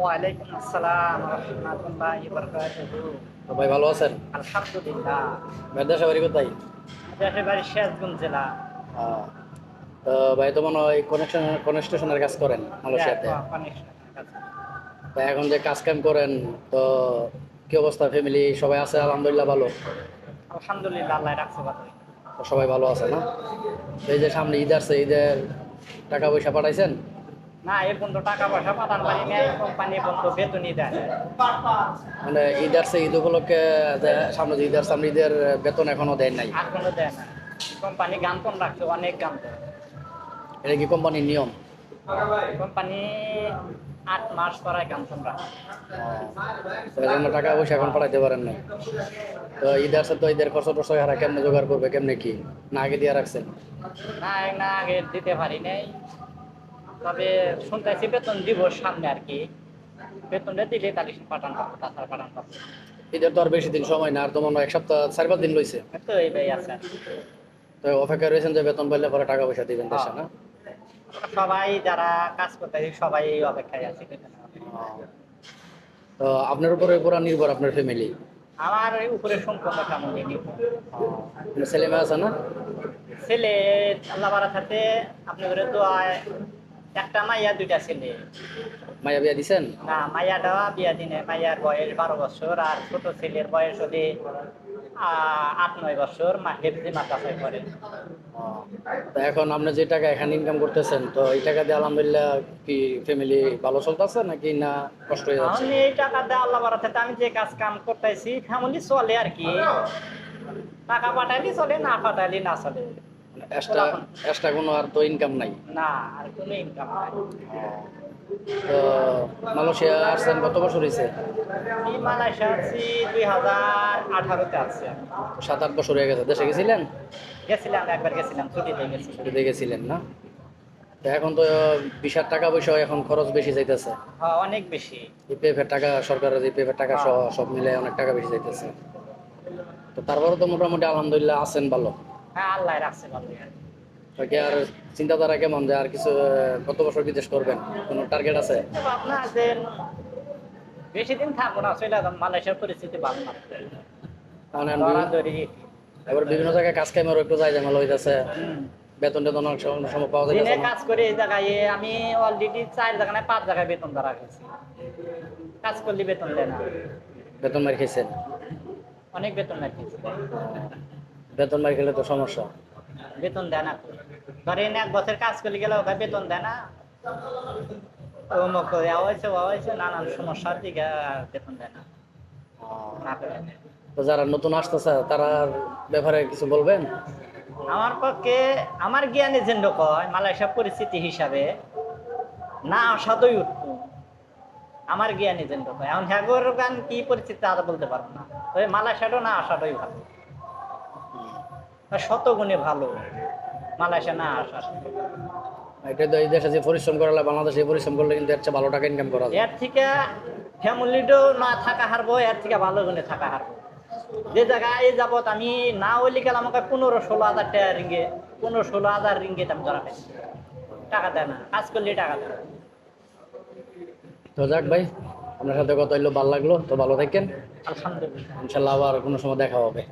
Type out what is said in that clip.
ওয়ালাইকুম আসসালাম রহমতুল্লাহি বারাকাতুহু। তো ভাই ভালো আছেন? আলহামদুলিল্লাহ। ভাই দেশের বাড়ি কোথায়? দেশের বাড়ি সিরাজগঞ্জ জেলা। আহ, তো ভাই তো মনে হয় কনস্ট্রাকশনের কাজ করেন মালয়েশিয়াতে। কানেকশনের কাছে। তো এখন যে কাজ কাম করেন, তো কি অবস্থা? ফ্যামিলি সবাই আছে? আলহামদুলিল্লাহ ভালো। আলহামদুলিল্লাহ, আল্লাহ রাখছে ভালোই। তো সবাই ভালো আছে না? তো এই যে সামনে ঈদ আসছে, ঈদের টাকা পয়সা পাঠাইছেন? না, এ পর্যন্ত টাকা পয়সা পাঠান পারি নাই, কোম্পানি পর্যন্ত বেতনই দেয় না। মানে ঈদ আসছে, ঈদ উপলক্ষে যে সামনে যে ঈদ আসছে, সামনে ঈদের বেতন এখনো দেয় নাই? এখনো দেয় না। কোম্পানি গান রাখছে, অনেক গান। এটা কি কোম্পানির নিয়ম? কোম্পানি 8 মাস করায় গান রাখছে। তো এই জন্য টাকা পয়সা এখন পাঠাইতে পারেন না। তো ঈদ আসছে, তো ঈদের খরচ টরচ হারা কেমনে জোগাড় করবে, কেমনে কি? না আগে দিয়ে রাখছেন? না, না আগে দিতে পারি নাই। তবে শুনতেছি বেতন দিব সামনে আর কি। বেতনটা দিলে তাহলে পাঠান পাবো, তাছাড়া পাঠান পাবো। ঈদের তো আর বেশি দিন সময় না, আর তো মনে হয় 1 সপ্তাহ 4-5 দিন রয়েছে। তো এই ভাই আছে আর কি। তো অপেক্ষা রয়েছেন যে বেতন পাইলে পরে টাকা পয়সা দিবেন দেশে, হ্যাঁ, না? সবাই যারা কাজ করতে সবাই এই অপেক্ষায় আছে বেতনের। তো আপনার উপরে পুরো নির্ভর আপনার ফ্যামিলি? আমার এই উপরে সম্পূর্ণ ফ্যামিলি নিব। ছেলে মেয়ে আছে না? ছেলে আল্লাহ বাড়া থাকতে আপনি ধরে তো একটা মাইয়া, 2টা ছেলে। মাইয়া বিয়া দিছেন? না, মাইয়াটা বিয়া দিনে, মাইয়ার বয়স 12 বছর, আর ছোট ছেলের বয়স হলে 8-9 বছর। হেফজি মাদ্রাসায় পড়ে। তো এখন আপনি যে টাকা এখানে ইনকাম করতেছেন, তো এই টাকা দিয়ে আলহামদুলিল্লাহ কি ফ্যামিলি ভালো চলতেছে নাকি না কষ্ট হয়ে যাচ্ছে? আমি এই টাকা দিয়ে আল্লাহ বাড়া থাকতে আমি যে কাজ কাম করতেছি ফ্যামিলি চলে আর কি। টাকা পাঠাইলে চলে, না পাঠাইলে না চলে। এক্সট্রা এক্সট্রা কোনো আর তো ইনকাম নাই? না, আর কোনো ইনকাম নাই। তো মালয়েশিয়া আসছেন কত বছর হয়েছে? আমি মালয়েশিয়া আছি 2018-তে আছি আমি। 7-8 বছর হয়ে গেছে। দেশে গেছিলেন? গেছিলাম, একবার গেছিলাম, ছুটিতে গেছিলাম। ছুটিতে গেছিলেন না? তো এখন তো বিশাল টাকা পয়সা, এখন খরচ বেশি যাইতেছে। হ্যাঁ, অনেক বেশি। ইপিএফ এর টাকা, সরকারের ইপিএফ এর টাকা হ্যাঁ, সহ সব মিলে অনেক টাকা বেশি যাইতেছে। তো তারপরে তো মোটামুটি আলহামদুলিল্লাহ আছেন ভালো। হ্যাঁ, আল্লাহ রাখছে ভালো। তো কি আর চিন্তাধারা কেমন যে আর কিছু কত বছর বিদেশ করবেন, কোনো টার্গেট আছে? আপনার যে বেশি দিন থাকবো না, চলে যাবো। মালয়েশিয়ার পরিস্থিতি ভালো না, মানে ধরাধরি। এবার বিভিন্ন জায়গায় কাজ কামেরও একটু যাই ঝামেলা হইতেছে। বেতন টেতন অনেক সময় পাওয়া দিনে যাইতেছে না। কাজ করে এই জায়গায় আমি অলরেডি 4 জায়গায় না 5 জায়গায় বেতন ধরা গেছি। কাজ করলে বেতন দেয় না। বেতন মার খেয়েছেন? অনেক বেতন রাখিয়েছি। বেতন মার খেলে তো সমস্যা। বেতন দেয় না। ধরেন 1 বছর কাজ করলে গেলে ওখানে বেতন দেয় না। অমুক হয়েছে নানান সমস্যার দিকে বেতন দেয় না। না পেলে। তো যারা নতুন আসতেছে তারার ব্যাপারে কিছু বলবেন? আমার পক্ষে, আমার জ্ঞানে যেন কয় মালয়েশিয়া পরিস্থিতি হিসাবে না আসাদই উঠবো। আমার জ্ঞানে যেন কয় এখন হ্যাগোর গান কি পরিস্থিতি তা বলতে পারবো না। তবে মালয়েশিয়াটাও না আসাটাই ভালো, শতগুণে ভালো মালয়েশিয়া না আসা। এটা তো এই দেশে যে পরিশ্রম করা লাগে, বাংলাদেশে এই পরিশ্রম করলে কিন্তু এর চেয়ে ভালো টাকা ইনকাম করা যায়। এর থেকে ফ্যামিলিটাও না থাকা হারবো, এর থেকে ভালো গুণে থাকা হারবো। যে জায়গায় এই যাবত আমি না হইলে গেলে আমাকে 15-16 হাজার টাকা রিঙ্গে, 15-16 হাজার রিঙ্গিত আমি ধরা খাইছি। টাকা দেয় না, কাজ করলে টাকা দেয় না। তো যাক ভাই, আপনার সাথে কথা হইলো, ভালো লাগলো। তো ভালো থাকেন। আলহামদুলিল্লাহ। ইনশাল্লাহ আবার কোনো সময় দেখা হবে।